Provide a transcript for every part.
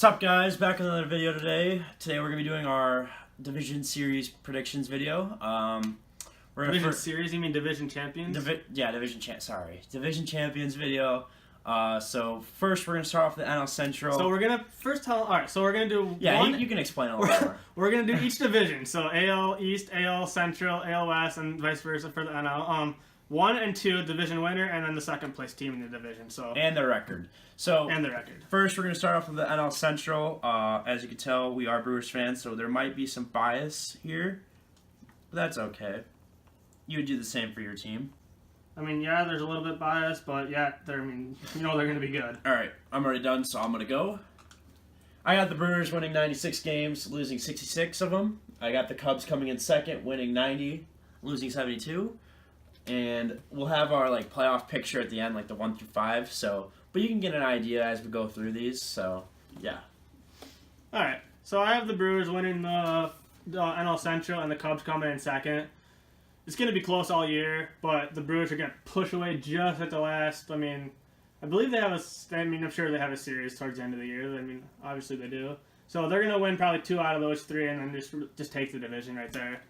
What's up, guys? Back with another video today. Today we're going to be doing our Division Series predictions video. Division Series? You mean Division Champions? Division Champions video. So first we're going to start off with the NL Central. So we're going to first tell... Alright, so we're going to do you can explain a little more. We're going to do each division. So AL East, AL Central, AL West, and vice versa for the NL. 1 and 2 division winner, and then the second place team in the division. And their record. First, we're going to start off with the NL Central. As you can tell, we are Brewers fans, so there might be some bias here. But that's okay. You would do the same for your team. I mean, yeah, there's a little bit bias, but yeah, they're going to be good. All right, I'm already done, so I'm going to go. I got the Brewers winning 96 games, losing 66 of them. I got the Cubs coming in second, winning 90, losing 72. And we'll have our playoff picture at the end, the 1 through 5. So, but you can get an idea as we go through these. So, yeah. All right. So I have the Brewers winning the NL Central and the Cubs coming in second. It's going to be close all year, but the Brewers are going to push away just at the last. I mean, I believe they have I'm sure they have a series towards the end of the year. I mean, obviously they do. So they're going to win probably 2 out of those 3, and then just take the division right there.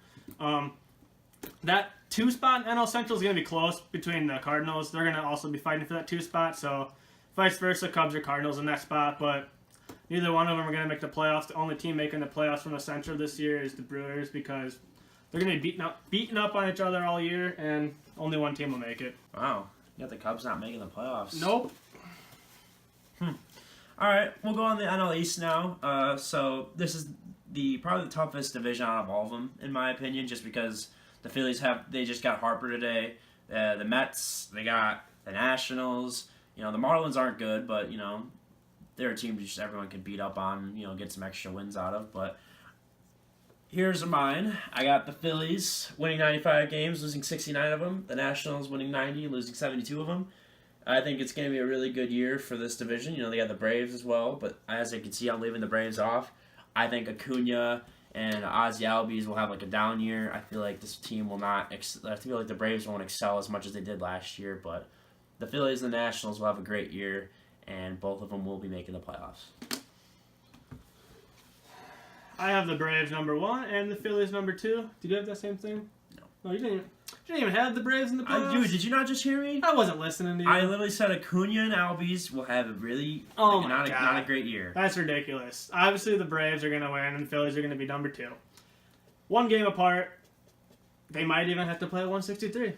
That 2 spot in NL Central is going to be close between the Cardinals. They're going to also be fighting for that 2 spot, so vice versa, Cubs or Cardinals in that spot, but neither one of them are going to make the playoffs. The only team making the playoffs from the Central this year is the Brewers because they're going to be beating up on each other all year, and only one team will make it. Wow. You got the Cubs not making the playoffs. Nope. All right, we'll go on the NL East now. So this is probably the toughest division out of all of them, in my opinion, just because the Phillies they just got Harper today. The Mets, they got the Nationals. The Marlins aren't good, but they're a team just everyone can beat up on. Get some extra wins out of. But here's mine. I got the Phillies winning 95 games, losing 69 of them. The Nationals winning 90, losing 72 of them. I think it's going to be a really good year for this division. They got the Braves as well, but as you can see, I'm leaving the Braves off. I think Acuna and Ozzie Albies will have a down year. I feel like this team will not. I feel like the Braves won't excel as much as they did last year, but the Phillies and the Nationals will have a great year, and both of them will be making the playoffs. I have the Braves number 1 and the Phillies number 2. Did you have that same thing? No, you didn't even have the Braves in the playoffs? Dude, did you not just hear me? I wasn't listening to you. I literally said Acuna and Albies will have a really not a great year. That's ridiculous. Obviously, the Braves are going to win, and the Phillies are going to be number 2. 1 game apart. They might even have to play 163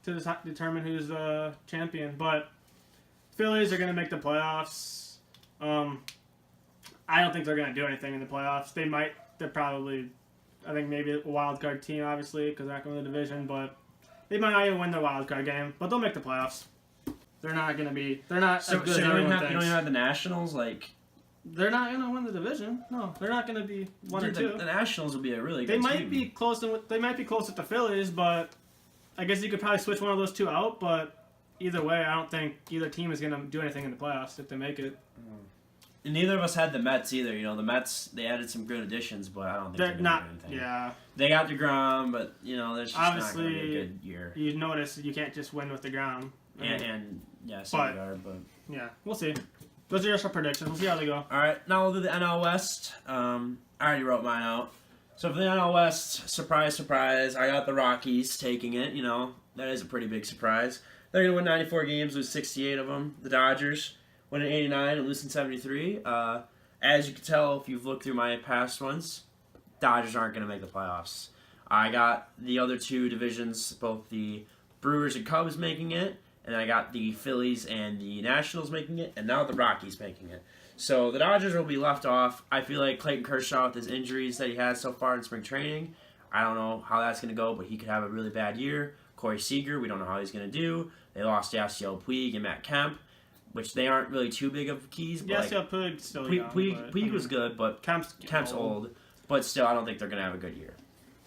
to determine who's the champion. But Phillies are going to make the playoffs. I don't think they're going to do anything in the playoffs. They're probably... I think maybe a wild card team, obviously, because they're not going to the division, but they might not even win their wild card game, but they'll make the playoffs. They're not going to be. They're not as good as everyone thinks. You don't even have the Nationals, They're not going to win the division. No, they're not going to be 1 or 2. The Nationals will be a really good team. They might be close with the Phillies, but I guess you could probably switch one of those 2 out. But either way, I don't think either team is going to do anything in the playoffs if they make it. And neither of us had the Mets either. The Mets, they added some good additions, but I don't think they're going to do anything. Yeah. They got DeGrom, but, there's just obviously, not going to be a good year. You notice you can't just win with DeGrom. Syndergaard, but... Yeah, we'll see. Those are just our predictions. We'll see how they go. All right, now we'll do the NL West. I already wrote mine out. So for the NL West, surprise, surprise, I got the Rockies taking it. That is a pretty big surprise. They're going to win 94 games, lose 68 of them. The Dodgers winning 89 and losing 73. As you can tell if you've looked through my past ones, Dodgers aren't going to make the playoffs. I got the other 2 divisions, both the Brewers and Cubs making it, and I got the Phillies and the Nationals making it, and now the Rockies making it. So the Dodgers will be left off. I feel like Clayton Kershaw, with his injuries that he has so far in spring training, I don't know how that's going to go, but he could have a really bad year. Corey Seager, we don't know how he's going to do. They lost Yasiel Puig and Matt Kemp, which they aren't really too big of keys. Yasiel Puig's still young. Puig was good, but Kemp's old. But still, I don't think they're going to have a good year.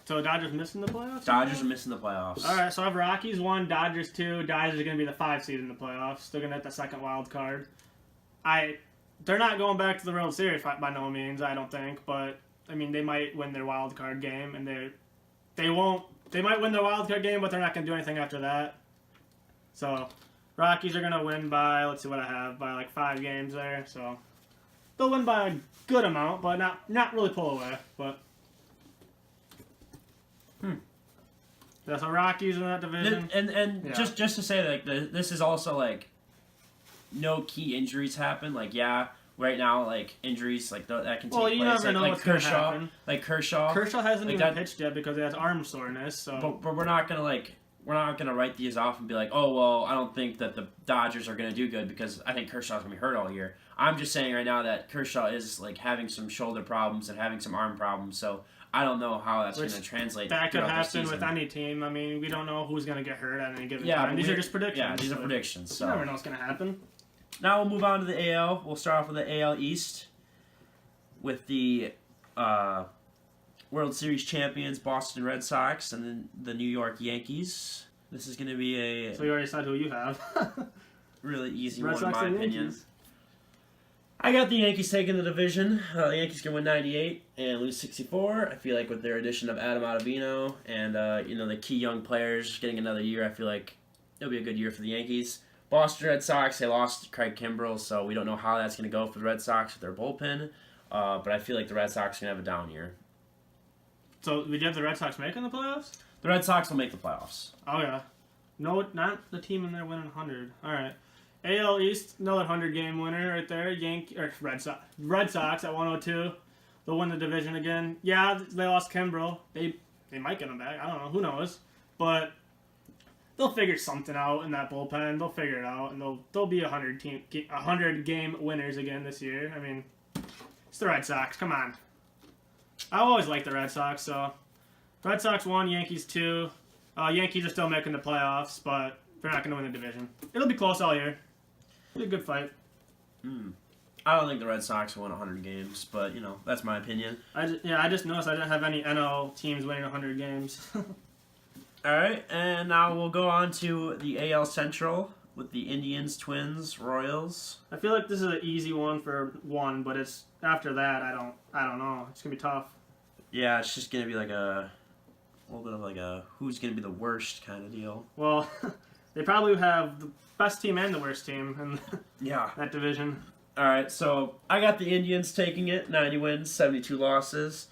So Dodgers missing the playoffs? Dodgers are missing the playoffs. All right, so I have Rockies 1, Dodgers 2. Dodgers are going to be the 5 seed in the playoffs. They're going to have the second wild card. They're not going back to the World Series by no means, I don't think. But, they might win their wild card game, and they won't. They might win their wild card game, but they're not going to do anything after that. So Rockies are going to win by, let's see what I have, by 5 games there. So they'll win by a good amount, but not really pull away. But that's the Rockies in that division. And Yeah. just to say, like, this is also, like, no key injuries happen. Like, yeah, right now, like, injuries, like, that can take Well, you place. never know like what's gonna Kershaw. happen. Like, Kershaw. Kershaw hasn't like even that- pitched yet because he has arm soreness. So, But we're not gonna, like, we're not gonna write these off and be like, oh, well, I don't think that the Dodgers are gonna do good because I think Kershaw's gonna be hurt all year. I'm just saying right now that Kershaw is, like, having some shoulder problems and having some arm problems, so I don't know how that's Which gonna translate. that could throughout the happen season. with any team. I mean, we don't know who's gonna get hurt at any given Yeah, time. but These we- are just predictions. Yeah, these are so predictions. You never So know what's gonna happen. now we'll move on to the AL. We'll start off with the AL East with the World Series champions Boston Red Sox and then the New York Yankees. This is going to be a So you already said who you have. really easy Red one Sox in my and opinion. Yankees. I got the Yankees taking the division. The Yankees can win 98 and lose 64. I feel like with their addition of Adam Ottavino and the key young players getting another year, I feel like it'll be a good year for the Yankees. Boston Red Sox, they lost Craig Kimbrell, so we don't know how that's going to go for the Red Sox with their bullpen. But I feel like the Red Sox are going to have a down year. So did you have the Red Sox making the playoffs? The Red Sox will make the playoffs. Oh yeah. No, not the team in there winning 100. All right. AL East, another 100-game winner right there. Red Sox at 102. They'll win the division again. Yeah, they lost Kimbrel. They might get him back. I don't know. Who knows? But they'll figure something out in that bullpen. They'll figure it out, and they'll be 100-game winners again this year. I mean, it's the Red Sox. Come on. I always like the Red Sox, so Red Sox 1, Yankees 2. Yankees are still making the playoffs, but they're not going to win the division. It'll be close all year. It'll be a good fight. I don't think the Red Sox will win 100 games, but, that's my opinion. I just noticed I didn't have any NL teams winning 100 games. All right, and now we'll go on to the AL Central with the Indians, Twins, Royals. I feel like this is an easy one for one, but it's after that I don't know. It's gonna be tough. Yeah, it's just going to be like a little bit of like a who's going to be the worst kind of deal. Well, they probably have the best team and the worst team in Yeah. that division. All right, so I got the Indians taking it, 90 wins, 72 losses.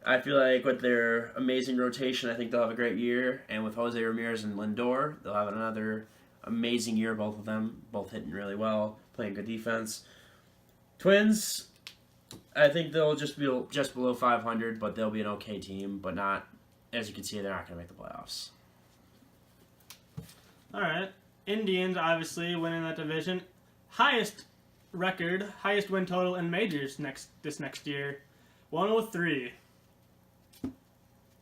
I feel like with their amazing rotation, I think they'll have a great year. And with Jose Ramirez and Lindor, they'll have another amazing year, both of them, both hitting really well, playing good defense. Twins, I think they'll just be just below 500, but they'll be an okay team, but not, as you can see, they're not going to make the playoffs. All right, Indians obviously winning that division. Highest win total in majors this next year, 103.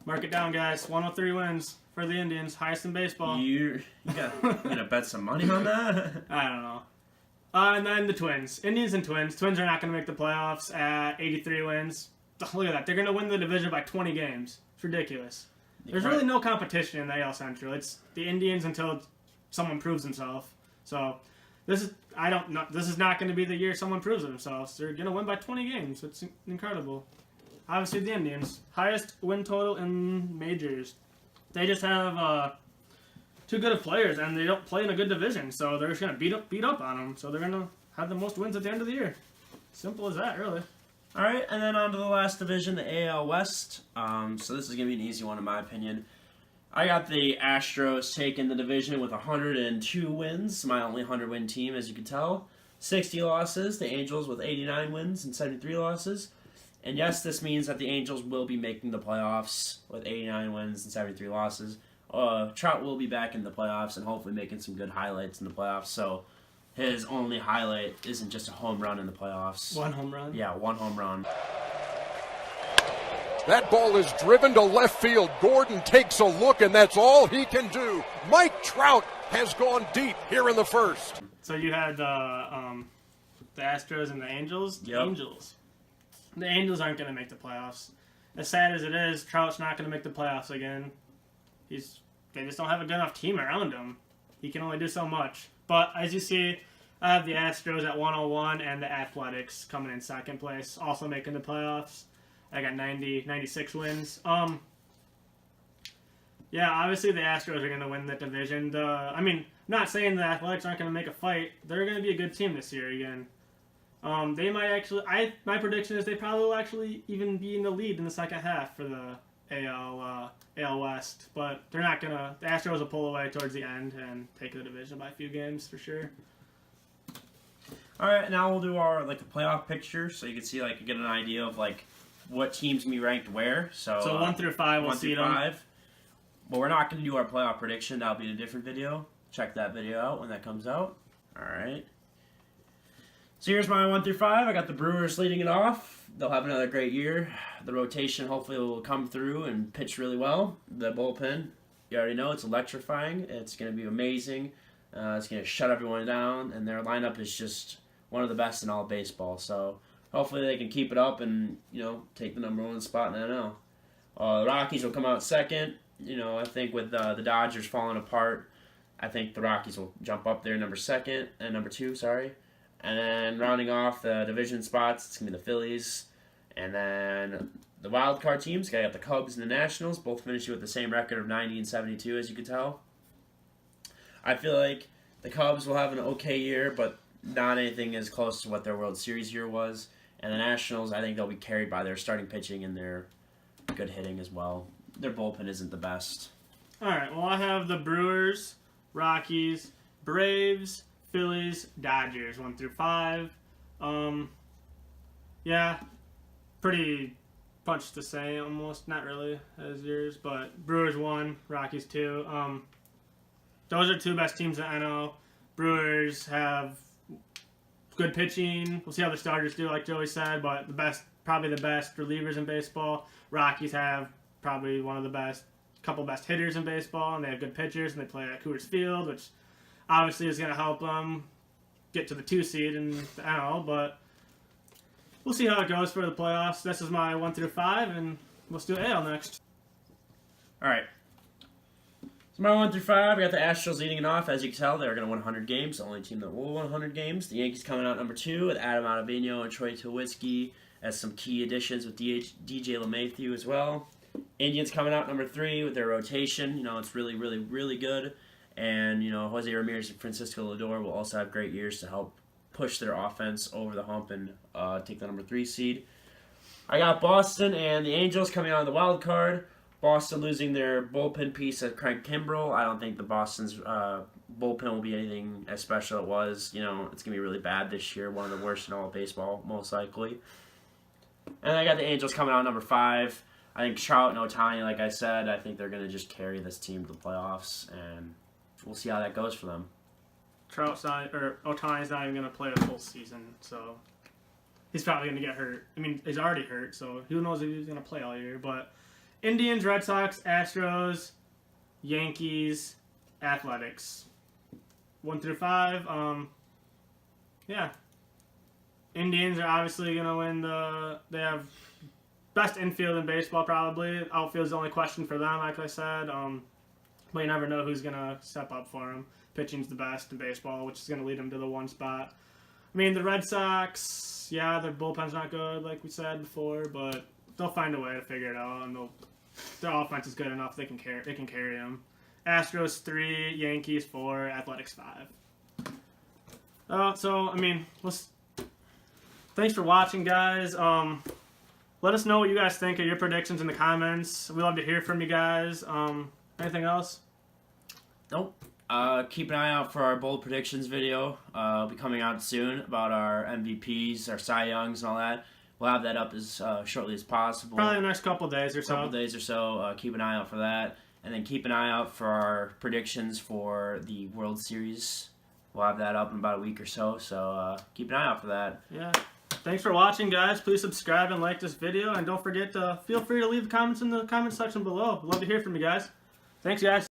Mark it down, guys. 103 wins for the Indians, highest in baseball. You gonna bet some money on that? I don't know. And then the Twins. Indians and Twins. Twins are not going to make the playoffs at 83 wins. Look at that. They're going to win the division by 20 games. It's ridiculous. There's really no competition in the AL Central. It's the Indians until someone proves himself. So this is not going to be the year someone proves themselves. They're going to win by 20 games. It's incredible. Obviously, the Indians. Highest win total in majors. They just have too good of players, and they don't play in a good division, so they're just going to beat up on them. So they're going to have the most wins at the end of the year. Simple as that, really. All right, and then on to the last division, the AL West. So this is going to be an easy one in my opinion. I got the Astros taking the division with 102 wins, my only 100-win team, as you can tell. 60 losses, the Angels with 89 wins and 73 losses. And yes, this means that the Angels will be making the playoffs with 89 wins and 73 losses. Trout will be back in the playoffs and hopefully making some good highlights in the playoffs. So his only highlight isn't just a home run in the playoffs. One home run. Yeah, one home run. That ball is driven to left field. Gordon takes a look, and that's all he can do. Mike Trout has gone deep here in the first. So you had the Astros and the Angels. The Yep. Angels. The Angels aren't going to make the playoffs. As sad as it is, Trout's not going to make the playoffs again. They just don't have a good enough team around him. He can only do so much. But as you see, I have the Astros at 101 and the Athletics coming in second place, also making the playoffs. I got 96 wins. Yeah, obviously the Astros are going to win that division. I'm not saying the Athletics aren't going to make a fight. They're going to be a good team this year again. They might actually. My prediction is they probably will actually even be in the lead in the second half for the AL West, but they're not gonna. The Astros will pull away towards the end and take the division by a few games for sure. All right, now we'll do our like the playoff picture, so you can see like get an idea of like what teams can be ranked where. So 1 through 5, we'll 1 see through them. 5. But we're not going to do our playoff prediction. That'll be in a different video. Check that video out when that comes out. All right. So here's my 1 through 5. I got the Brewers leading it off. They'll have another great year. The rotation hopefully will come through and pitch really well. The bullpen, you already know, it's electrifying. It's going to be amazing. It's going to shut everyone down, and their lineup is just one of the best in all of baseball. So hopefully they can keep it up and, take the #1 spot in the NL. The Rockies will come out second. I think with the Dodgers falling apart, I think the Rockies will jump up there #2, sorry. And then rounding off the division spots, it's going to be the Phillies. And then the wild card teams, got the Cubs and the Nationals, both finishing with the same record of 90 and 72, as you can tell. I feel like the Cubs will have an okay year, but not anything as close to what their World Series year was. And the Nationals, I think they'll be carried by their starting pitching and their good hitting as well. Their bullpen isn't the best. All right. Well, I have the Brewers, Rockies, Braves, Phillies, Dodgers 1 through 5. Yeah, pretty much the same, almost not really as yours, but Brewers 1, Rockies 2. Those are two best teams in the NL. Brewers have good pitching. We'll see how the starters do, like Joey said, but probably the best relievers in baseball. Rockies have probably one of the couple best hitters in baseball, and they have good pitchers, and they play at Coors Field, which obviously is going to help them get to the 2 seed in the NL, but we'll see how it goes for the playoffs. This is my 1 through 5, and let's do AL next. All right. So my 1 through 5, we got the Astros leading it off. As you can tell, they're going to win 100 games. The only team that will win 100 games. The Yankees coming out #2 with Adam Ottavino and Troy Tulowitzki as some key additions with DJ LeMahieu as well. Indians coming out #3 with their rotation. It's really, really, really good. And, Jose Ramirez and Francisco Lindor will also have great years to help push their offense over the hump and take the #3 seed. I got Boston and the Angels coming out of the wild card. Boston losing their bullpen piece of Craig Kimbrell. I don't think the Boston's bullpen will be anything as special as it was. It's going to be really bad this year. One of the worst in all of baseball, most likely. And I got the Angels coming out '5. I think Trout and Ohtani, like I said, I think they're going to just carry this team to the playoffs, and we'll see how that goes for them. Ohtani's not even going to play a full season, so he's probably going to get hurt. I mean, he's already hurt, so who knows if he's going to play all year. But Indians, Red Sox, Astros, Yankees, Athletics. 1 through 5. Yeah. Indians are obviously going to win they have best infield in baseball probably. Outfield's the only question for them, like I said. But you never know who's going to step up for them. Pitching's the best in baseball, which is going to lead them to the 1 spot. I mean, the Red Sox, yeah, their bullpen's not good, like we said before, but they'll find a way to figure it out, and their offense is good enough they can carry them. Astros 3, Yankees 4, Athletics 5. So, I mean, thanks for watching, guys. Let us know what you guys think of your predictions in the comments. We love to hear from you guys. Anything else? Nope. Keep an eye out for our bold predictions video. It'll be coming out soon about our MVPs, our Cy Youngs, and all that. We'll have that up as shortly as possible. Probably the next couple days or so. Keep an eye out for that. And then keep an eye out for our predictions for the World Series. We'll have that up in about a week or so. So keep an eye out for that. Yeah. Thanks for watching, guys. Please subscribe and like this video. And don't forget to feel free to leave the comments in the comment section below. We'd love to hear from you guys. Thanks, guys.